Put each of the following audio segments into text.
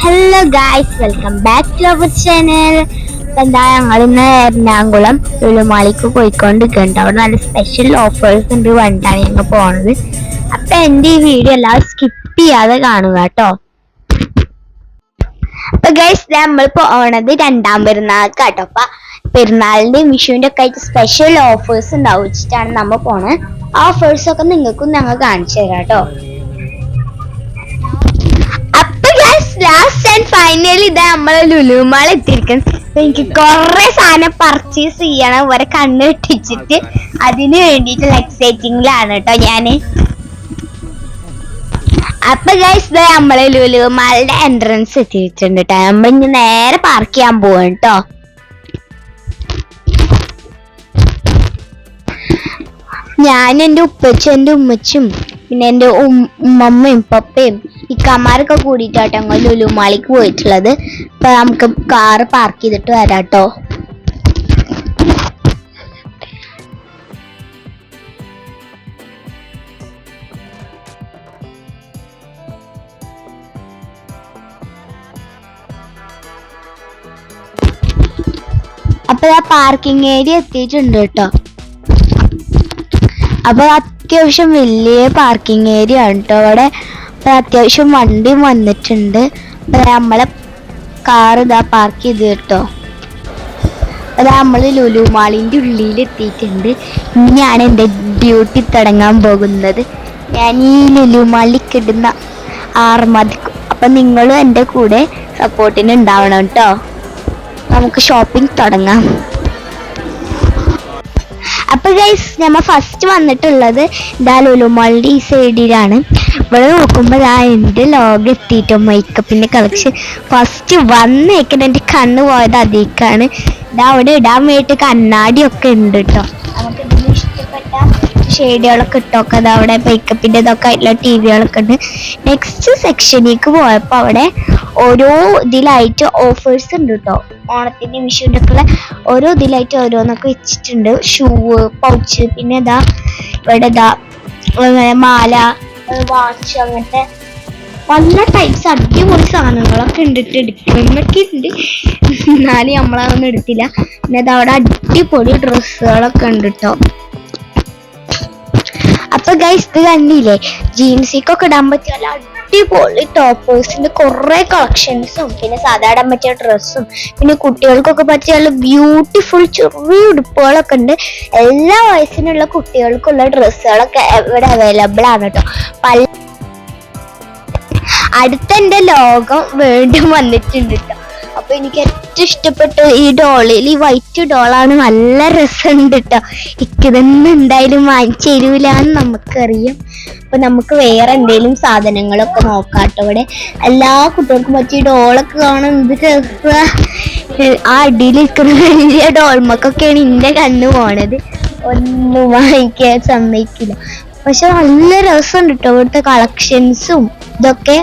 Hello guys, welcome back to our channel. എന്താ ഞങ്ങൾ ഇന്ന് എറണാകുളം ലുലുമാളിക്ക് പോയിക്കൊണ്ടിരിക്കുന്നുണ്ട്. അവിടെ നല്ല സ്പെഷ്യൽ ഓഫേഴ്സ് ഉണ്ട് പറഞ്ഞിട്ടാണ് ഞങ്ങൾ പോണത്. അപ്പൊ എന്റെ ഈ വീഡിയോ എല്ലാവരും സ്കിപ്പ് ചെയ്യാതെ കാണുക കേട്ടോ. അപ്പൊ ഗൈസ്, നമ്മൾ പോണത് രണ്ടാം പെരുന്നാൾക്ക് കേട്ടോ. അപ്പൊ പെരുന്നാളിന്റെയും വിഷുവിന്റെ ഒക്കെ ആയിട്ട് സ്പെഷ്യൽ ഓഫേഴ്സ് ഉണ്ടാവും വെച്ചിട്ടാണ് നമ്മൾ പോണത്. ആ ഓഫേഴ്സ് ഒക്കെ നിങ്ങൾക്കും ഞങ്ങൾ കാണിച്ചു തരാം കേട്ടോ. ലാസ്റ്റ് ആൻഡ് ഫൈനലി ഇതാ നമ്മളെ ലുലുമാൾ എത്തിയിരിക്കുന്നത്. എനിക്ക് കുറെ സാധനം പർച്ചേസ് ചെയ്യണം, ഇവരെ കണ്ണ് വെട്ടിച്ചിട്ട് അതിന് വേണ്ടിയിട്ടുള്ള എക്സൈറ്റിംഗിലാണ് കേട്ടോ ഞാന്. അപ്പൊ ഗൈസ്, ഇതാ നമ്മളെ ലുലുമാളുടെ എൻട്രൻസ് എത്തിയിട്ടുണ്ട് കേട്ടോ. നമ്മളിഞ്ഞ് നേരെ പാർക്ക് ചെയ്യാൻ പോവാണ് കേട്ടോ. ഞാൻ എൻ്റെ ഉപ്പച്ചും എൻ്റെ ഉമ്മച്ചും പിന്നെ എൻ്റെ ഉമ്മയും പപ്പയും ഇക്കാമാരൊക്കെ കൂടിയിട്ടാട്ടോ ഞങ്ങൾ ലുലുമാളിക്ക് പോയിട്ടുള്ളത്. അപ്പൊ നമുക്ക് കാറ് പാർക്ക് ചെയ്തിട്ട് വരാട്ടോ. അപ്പൊ ആ പാർക്കിംഗ് ഏരിയ എത്തിയിട്ടുണ്ട് കേട്ടോ. അപ്പൊ അത്യാവശ്യം വലിയ പാർക്കിംഗ് ഏരിയ ആണ് കേട്ടോ അവിടെ. അത്യാവശ്യം വണ്ടിയും വന്നിട്ടുണ്ട്. നമ്മളെ കാർ ഇതാ പാർക്ക് ചെയ്ത് കേട്ടോ. അത് നമ്മള് ലുലുമാളിന്റെ ഉള്ളിൽ എത്തിയിട്ടുണ്ട്. ഇനിയാണ് എൻ്റെ ഡ്യൂട്ടി തുടങ്ങാൻ പോകുന്നത്. ഞാൻ ഈ ലുലുമാളിൽ കിടുന്ന ആർമതിക്കും. അപ്പൊ നിങ്ങളും എൻ്റെ കൂടെ സപ്പോർട്ടിന് ഉണ്ടാവണം കേട്ടോ. നമുക്ക് ഷോപ്പിംഗ് തുടങ്ങാം. അപ്പൊ ഗൈസ്, നമ്മൾ ഫസ്റ്റ് വന്നിട്ടുള്ളത് ഇതാ ലുലുമാളിന്റെ ഈ സൈഡിലാണ്. ഇവിടെ നോക്കുമ്പോൾ എൻ്റെ ലോകം എത്തിയിട്ടോ. മേക്കപ്പിന്റെ കളക്ഷൻ ഫസ്റ്റ് വന്നേക്കാൻ എൻ്റെ കണ്ണ് പോയത് അതേക്കാണ്. ഇതാ അവിടെ ഇടാൻ വേണ്ടിയിട്ട് കണ്ണാടിയൊക്കെ ഉണ്ട് കേട്ടോ. നമുക്ക് ഇതിന് ഇഷ്ടപ്പെട്ട ഷെയ്ഡുകളൊക്കെ ഇട്ടൊക്കെ അത് അവിടെ മേക്കപ്പിന്റെ ഇതൊക്കെ ആയിട്ടുള്ള ടിവികളൊക്കെ ഉണ്ട്. നെക്സ്റ്റ് സെക്ഷനിലേക്ക് പോയപ്പോൾ അവിടെ ഓരോ ഇതിലായിട്ട് ഓഫേഴ്സ് ഉണ്ട് കേട്ടോ. ഓണത്തിന്റെ വിഷുവിൻ്റെ ഒക്കെ ഓരോ ഇതിലായിട്ട് ഓരോന്നൊക്കെ വെച്ചിട്ടുണ്ട്. ഷൂ, പൗച്ച്, പിന്നെ ഇതാ ഇവിടെ ഇതാ മാല, വാച്ച്, അങ്ങനത്തെ പല ടൈപ്സ് അടിപൊളി സാധനങ്ങളൊക്കെ ഉണ്ടിട്ട് എടുക്കുന്നൊക്കെ ഉണ്ട്. എന്നാലും നമ്മളതൊന്നും എടുത്തില്ല. പിന്നെ ഇതാ അവിടെ അടിപൊളി ഡ്രസ്സുകളൊക്കെ ഉണ്ട് കേട്ടോ. അപ്പൊ ഗൈസ്, ഇത് കണ്ടില്ലേ, ജീൻസിക്കൊക്കെ ഇടാൻ പറ്റിയ അടിപൊളി ടോപ്പേഴ്സിന്റെ കുറെ കളക്ഷൻസും പിന്നെ സാധാരണ ഇടാൻ പറ്റിയ ഡ്രസ്സും പിന്നെ കുട്ടികൾക്കൊക്കെ പറ്റിയ ബ്യൂട്ടിഫുൾ ചെറിയ ഉടുപ്പുകളൊക്കെ ഉണ്ട്. എല്ലാ വയസ്സിനുള്ള കുട്ടികൾക്കുള്ള ഡ്രസ്സുകളൊക്കെ ഇവിടെ അവൈലബിൾ ആണ് കേട്ടോ. അടുത്തെന്റെ ലോകം വീണ്ടും വന്നിട്ടുണ്ട് കേട്ടോ. അപ്പൊ എനിക്ക് ഏറ്റവും ഇഷ്ടപ്പെട്ട ഈ ഡോളിൽ ഈ വൈറ്റ് ഡോളാണ്. നല്ല രസമുണ്ട് കേട്ടോ. ഇതൊന്നും എന്തായാലും വാങ്ങിച്ചു തരൂല എന്ന് നമുക്കറിയാം. അപ്പൊ നമുക്ക് വേറെ എന്തെങ്കിലും സാധനങ്ങളൊക്കെ നോക്കാട്ടോ. ഇവിടെ എല്ലാ കുട്ടികൾക്കും പറ്റിയ ഡോളൊക്കെ കാണാൻ എന്ത് രസ. ആ അടിയിൽ നിൽക്കുന്ന വലിയ ഡോൾമക്കൊക്കെയാണ് എന്റെ കണ്ണ് പോണത്. ഒന്നും വാങ്ങിക്കാൻ സമ്മതിക്കില്ല. പക്ഷെ നല്ല രസമുണ്ട് കേട്ടോ ഇവിടുത്തെ കളക്ഷൻസും ഇതൊക്കെ.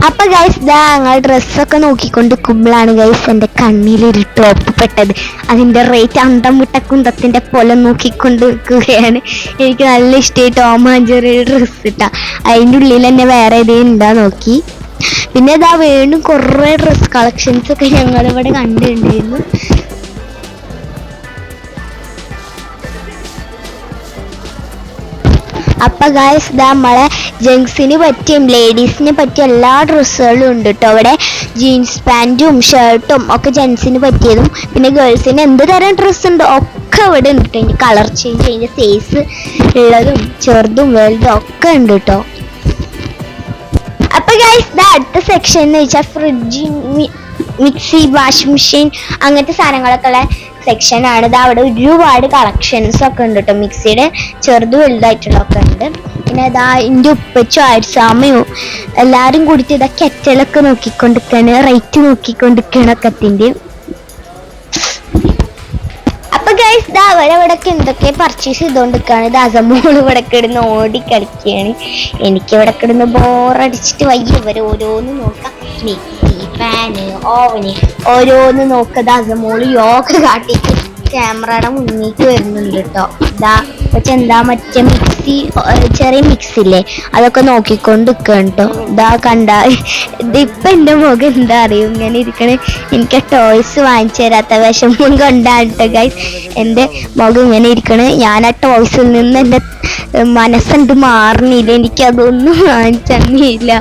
അപ്പൊ ഗൈസ്, ഇതാ ഞങ്ങൾ ഡ്രസ്സൊക്കെ നോക്കിക്കൊണ്ടിരിക്കുമ്പോഴാണ് ഗൈസ് എൻ്റെ കണ്ണിലൊരു ടോപ്പ് പെട്ടത്. അതിന്റെ റേറ്റ് അന്തം വിട്ട കുന്തത്തിന്റെ പോലെ നോക്കിക്കൊണ്ടിരിക്കുകയാണ്. എനിക്ക് നല്ല ഇഷ്ടമായി ടോം ആൻഡ് ജെറി ഡ്രസ്സ് ഇട്ടാ. അതിൻ്റെ ഉള്ളിൽ തന്നെ വേറെ ഏതെങ്കിലും ഉണ്ടാ നോക്കി. പിന്നെ ഇതാ വീണ്ടും കുറെ ഡ്രസ് കളക്ഷൻസ് ഒക്കെ ഞങ്ങളിവിടെ കണ്ടിട്ടുണ്ടായിരുന്നു. അപ്പൊ ഗായ്സ് ഇതാ നമ്മളെ ജെൻസിന് പറ്റിയും ലേഡീസിന് പറ്റിയ എല്ലാ ഡ്രസ്സുകളും ഉണ്ട് കേട്ടോ. അവിടെ ജീൻസ് പാൻറ്റും ഷർട്ടും ഒക്കെ ജെൻസിന് പറ്റിയതും പിന്നെ ഗേൾസിന് എന്ത് തരം ഡ്രസ്സ് ഉണ്ടോ ഒക്കെ ഇവിടെ ഉണ്ട് കേട്ടോ. അതിൻ്റെ കളർ ചേഞ്ച് അതിൻ്റെ സൈസ് ഉള്ളതും ചെറുതും വലുതും ഒക്കെ ഉണ്ട് കേട്ടോ. അപ്പൊ ഗൈസ് ഇതാ അടുത്ത സെക്ഷൻ എന്ന് വെച്ചാൽ ഫ്രിഡ്ജ്, മിക്സി, വാഷിംഗ് മെഷീൻ അങ്ങനത്തെ സാധനങ്ങളൊക്കെ ഉള്ള സെക്ഷനാണ്. ഇത് അവിടെ ഒരുപാട് കളക്ഷൻസ് ഒക്കെ ഉണ്ട് കേട്ടോ. മിക്സിയുടെ ചെറുത് വലുതായിട്ടുള്ളതൊക്കെ ഉണ്ട്. പിന്നെ ഇതാ എൻ്റെ ഉപ്പച്ചും ആഴ്സാമയും എല്ലാവരും കൂടിയിട്ട് ഇതാ കെറ്റലൊക്കെ നോക്കിക്കൊണ്ടിരിക്കുകയാണ്, റേറ്റ് നോക്കിക്കൊണ്ടിരിക്കുകയാണ് ഒക്കത്തിൻ്റെ. അപ്പൊ ഗൈസ് ഇതാ അവരവിടൊക്കെ എന്തൊക്കെ പർച്ചേസ് ചെയ്തോണ്ടിരിക്കുകയാണ്. ഇത് അസമോള് ഇവിടെ കിടന്ന് ഓടി കളിക്കുകയാണ്. എനിക്ക് ഇവിടെ കിടന്ന് ബോറടിച്ചിട്ട് വയ്യ. ഇവര് ഓരോന്ന് നോക്കാം, മിക്സി, ഫാന്, ഓവന് ഓരോന്ന് നോക്കത്. അസമോള് യോഗ കാട്ടിട്ട് ക്യാമറയുടെ മുന്നിലേക്ക് വരുന്നുണ്ട് കേട്ടോ. ഇതാ പക്ഷെ എന്താ മറ്റേ മിക്സി, ചെറിയ മിക്സി ഇല്ലേ അതൊക്കെ നോക്കിക്കൊണ്ട് നിൽക്കണം കേട്ടോ. ഇതാ കണ്ട ഇതിപ്പൊ എൻ്റെ മുഖം എന്താ അറിയും ഇങ്ങനെ ഇരിക്കണേ. എനിക്ക് ടോയ്സ് വാങ്ങിച്ചു തരാത്ത വിഷമം കൊണ്ടാണ് കേട്ടോ ഗൈസ് എൻ്റെ മുഖം ഇങ്ങനെ ഇരിക്കണേ. ഞാൻ ആ ടോയ്സിൽ നിന്ന് എൻ്റെ മനസ്സെന്ത് മാറുന്നില്ല, എനിക്കതൊന്നും വാങ്ങിച്ചു തന്നില്ല.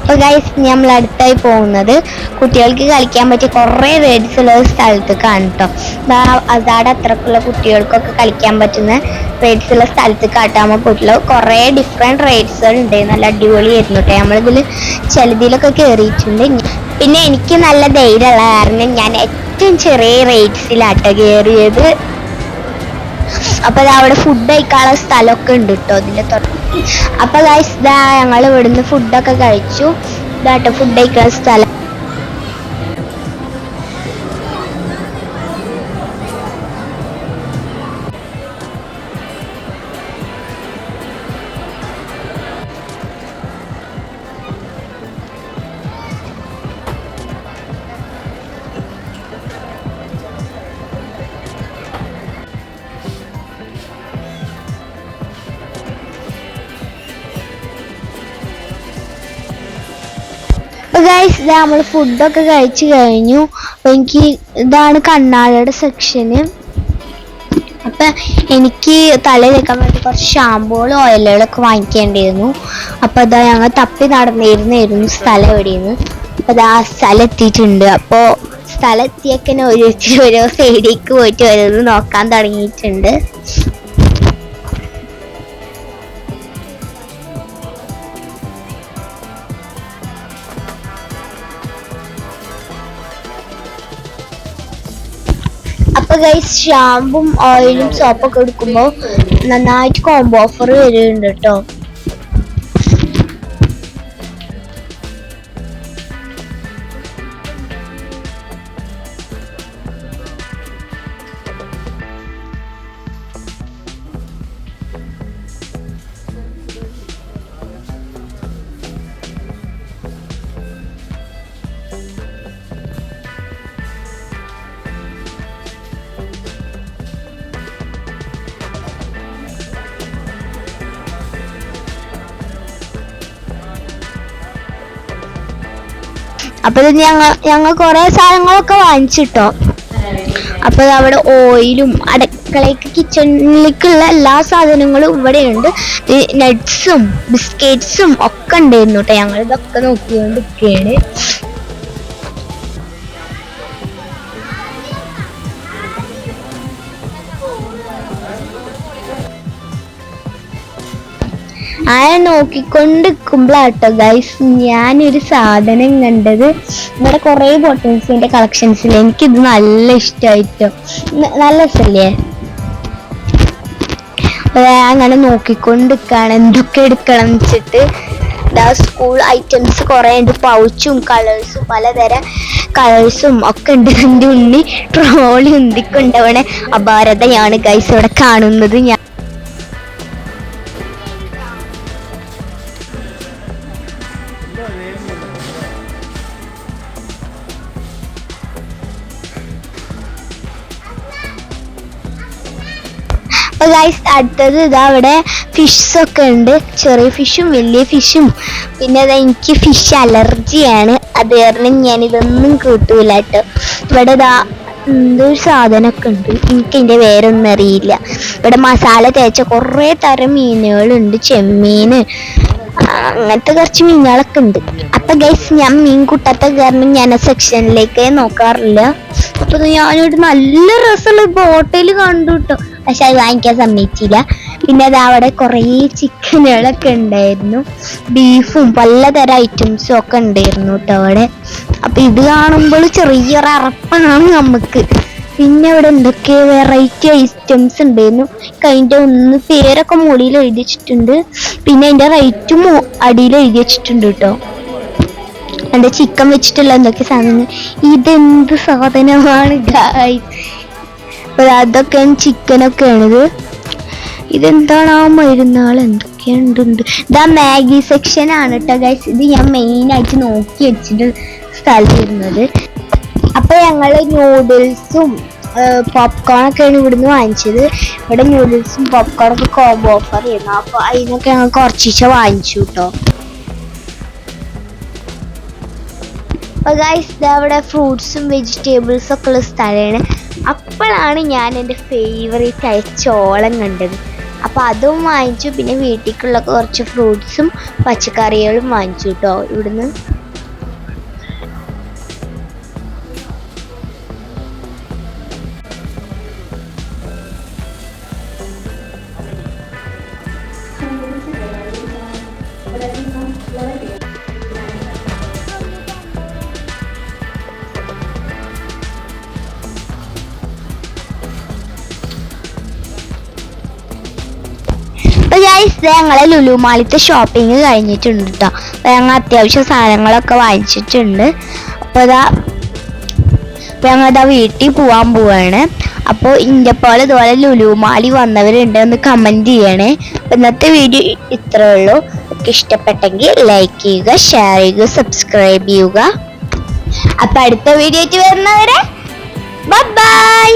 അപ്പൊ ഗൈസ് നമ്മൾ അടുത്തായി പോകുന്നത് കുട്ടികൾക്ക് കളിക്കാൻ പറ്റിയ കുറേ റൈഡ്സ് ഉള്ള സ്ഥലത്തേക്കാണ് കേട്ടോ. അതാടെ അത്രക്കുള്ള കുട്ടികൾക്കൊക്കെ കളിക്കാൻ പറ്റുന്ന റൈഡ്സ് ഉള്ള സ്ഥലത്ത് കാട്ടാൻ പോയിട്ടുള്ള കുറേ ഡിഫറെന്റ് റൈഡ്സുകൾ ഉണ്ട്. നല്ല അടിപൊളിയായിരുന്നു കേട്ടോ. നമ്മളിതിൽ ചിലതിലൊക്കെ കയറിയിട്ടുണ്ട്. പിന്നെ എനിക്ക് നല്ല ധൈര്യമുള്ള കാരണം ഞാൻ ഏറ്റവും ചെറിയ റൈഡ്സിലാട്ടോ കയറിയത്. അപ്പൊ അവിടെ ഫുഡ് കഴിക്കാനുള്ള സ്ഥലമൊക്കെ ഉണ്ട് കേട്ടോ അതിന്റെ തൊട്ട്. അപ്പൊ ഗൈസ് ഇതാ ഞങ്ങൾ ഇവിടുന്ന് ഫുഡൊക്കെ കഴിച്ചു. ഇതാട്ടോ ഫുഡ് കഴിക്കുന്ന സ്ഥലം. ഗൈസ് ഇതാ നമ്മൾ ഫുഡൊക്കെ കഴിച്ചു കഴിഞ്ഞു. അപ്പൊ എനിക്ക് ഇതാണ് കണ്ണാടിയുടെ സെക്ഷന്. അപ്പൊ എനിക്ക് തലയിൽ വെക്കാൻ വേണ്ടി കുറച്ച് ഷാമ്പുകളും ഓയിലുകളൊക്കെ വാങ്ങിക്കേണ്ടിയിരുന്നു. അപ്പൊ അതാ ഞങ്ങൾ തപ്പി നടന്നിരുന്നായിരുന്നു സ്ഥലം എവിടെയെന്ന്. അപ്പൊ അതാ സ്ഥലം എത്തിയിട്ടുണ്ട്. അപ്പോ സ്ഥലം എത്തിയൊക്കെ ഓരോരുത്തർ ഓരോ സൈഡിലേക്ക് പോയിട്ട് ഓരോന്ന് നോക്കാൻ തുടങ്ങിയിട്ടുണ്ട്. അപ്പൊ ഗൈസ് ഷാമ്പും ഓയിലും സോപ്പൊക്കെ എടുക്കുമ്പോൾ നന്നായിട്ട് കോംബോ ഓഫർ വരുന്നുണ്ട് കേട്ടോ. അപ്പൊ ഞങ്ങൾ കുറെ സാധനങ്ങളൊക്കെ വാങ്ങിച്ചിട്ടോ. അപ്പൊ അവിടെ ഓയിലും അടുക്കളയ്ക്ക് കിച്ചണിലേക്കുള്ള എല്ലാ സാധനങ്ങളും ഇവിടെയുണ്ട്. നട്ട്സും ബിസ്ക്കറ്റ്സും ഒക്കെ ഉണ്ടായിരുന്നു കേട്ടോ. ഞങ്ങൾ ഇതൊക്കെ നോക്കിക്കൊണ്ടിരിക്കുകയാണ്. നോക്കിക്കൊണ്ടിരിക്കുമ്പോഴാട്ടോ ഗൈസ് ഞാനൊരു സാധനം കണ്ടത്. ഇവിടെ കുറെ ബോട്ടിൽസിന്റെ കളക്ഷൻസിൽ എനിക്കിത് നല്ല ഇഷ്ടമായിട്ടോ. നല്ല രസല്ലേ? അങ്ങനെ നോക്കിക്കൊണ്ടിരിക്കുകയാണ് എന്തൊക്കെ എടുക്കണം വെച്ചിട്ട്. സ്കൂൾ ഐറ്റംസ് കുറെ ഉണ്ട്. പൗച്ചും കളേഴ്സും പലതരം കളേഴ്സും ഒക്കെ ഉണ്ട്. എൻ്റെ ഉണ്ണി ട്രോളി ഉന്തിക്കൊണ്ടവണ അപാരതയാണ് ഗൈസ് ഇവിടെ കാണുന്നത്. അപ്പൊ ഗൈസ് അടുത്തത് ഇതാ ഇവിടെ ഫിഷ് ഒക്കെ ഉണ്ട്. ചെറിയ ഫിഷും വലിയ ഫിഷും. പിന്നെ എനിക്ക് ഫിഷ് അലർജിയാണ്, അത് കാരണം ഞാനിതൊന്നും കൂട്ടൂല കേട്ടോ. ഇവിടെ ഇതാ എന്തൊരു സാധനമൊക്കെ ഉണ്ട്, എനിക്ക് അതിന്റെ വേറൊന്നും അറിയില്ല. ഇവിടെ മസാല തേച്ച കുറെ തരം മീനുകളുണ്ട്. ചെമ്മീന് അങ്ങനത്തെ കുറച്ച് മീനുകളൊക്കെ ഉണ്ട്. അപ്പൊ ഗൈസ് ഞാൻ മീൻ കൂട്ടാത്ത കാരണം ഞാൻ ആ സെക്ഷനിലേക്ക് നോക്കാറില്ല. അപ്പൊ ഞാനൊരു നല്ല രസമുള്ള ബോട്ടിൽ കണ്ടു കേട്ടോ. പക്ഷെ അത് വാങ്ങിക്കാൻ സമ്മതിച്ചില്ല. പിന്നെ അത് അവിടെ കുറേ ചിക്കനുകളൊക്കെ ഉണ്ടായിരുന്നു, ബീഫും പലതരം ഐറ്റംസും ഒക്കെ ഉണ്ടായിരുന്നു കേട്ടോ അവിടെ. അപ്പൊ ഇത് കാണുമ്പോൾ ചെറിയൊരു അറപ്പാണ് നമുക്ക്. പിന്നെ ഇവിടെ എന്തൊക്കെ വെറൈറ്റി ഐറ്റംസ് ഉണ്ടായിരുന്നു. അതിൻ്റെ ഒന്ന് പേരൊക്കെ മുകളിൽ എഴുതി വെച്ചിട്ടുണ്ട്. പിന്നെ അതിന്റെ റേറ്റും അടിയിൽ എഴുതി വെച്ചിട്ടുണ്ട് കേട്ടോ. എൻ്റെ ചിക്കൻ വെച്ചിട്ടുള്ള എന്തൊക്കെ സാധനങ്ങൾ. ഇതെന്ത് സാധനമാണ് ഗൈസ്? അതൊക്കെ ചിക്കനൊക്കെയാണിത്. ഇതെന്താണ് ആ മരുന്നാൾ എന്തൊക്കെയുണ്ട്? ഇതാ മാഗി സെക്ഷൻ ആണ് കേട്ടോ ഗൈസ്. ഇത് ഞാൻ മെയിൻ ആയിട്ട് നോക്കി വെച്ചിട്ട് സ്ഥലത്തിരുന്നത്. അപ്പൊ ഞങ്ങള് നൂഡിൽസും പോപ്കോണൊക്കെയാണ് ഇവിടുന്ന് വാങ്ങിച്ചത്. ഇവിടെ നൂഡിൽസും പോപ്കോണൊക്കെ കോംബോ ഓഫർ ചെയ്യുന്നു. അപ്പൊ അതിനൊക്കെ ഞങ്ങൾ കുറച്ച് വാങ്ങിച്ചു കേട്ടോ. അപ്പൊ ഗൈസ് അവിടെ ഫ്രൂട്ട്സും വെജിറ്റബിൾസും ഒക്കെ ഉള്ള സ്ഥലമാണ്. അപ്പോഴാണ് ഞാൻ എൻ്റെ ഫേവറേറ്റ് ആയ ചോളം കണ്ടത്. അപ്പൊ അതും വാങ്ങിച്ചു. പിന്നെ വീട്ടിലേക്കുള്ള കുറച്ച് ഫ്രൂട്ട്സും പച്ചക്കറികളും വാങ്ങിച്ചു കേട്ടോ ഇവിടുന്ന്. ഞങ്ങളെ ലുലു മാളിത്തെ ഷോപ്പിംഗ് കഴിഞ്ഞിട്ടുണ്ട് കേട്ടോ. ഞങ്ങൾ അത്യാവശ്യം സാധനങ്ങളൊക്കെ വാങ്ങിച്ചിട്ടുണ്ട്. അപ്പോൾ ഞങ്ങളിതാ വീട്ടിൽ പോവാൻ പോവാണ്. അപ്പോൾ ഇന്റെ പോലെ ഇതുപോലെ ലുലു മാളി വന്നവരുണ്ട് എന്ന് കമന്റ് ചെയ്യണേ. അപ്പോൾ ഇന്നത്തെ വീഡിയോ ഇത്രേ ഉള്ളൂ. ഇഷ്ടപ്പെട്ടെങ്കിൽ ലൈക്ക് ചെയ്യുക, ഷെയർ ചെയ്യുക, സബ്സ്ക്രൈബ് ചെയ്യുക. അപ്പോൾ അടുത്ത വീഡിയോ ആയിട്ട് വരുന്നവരെ ബൈ ബൈ.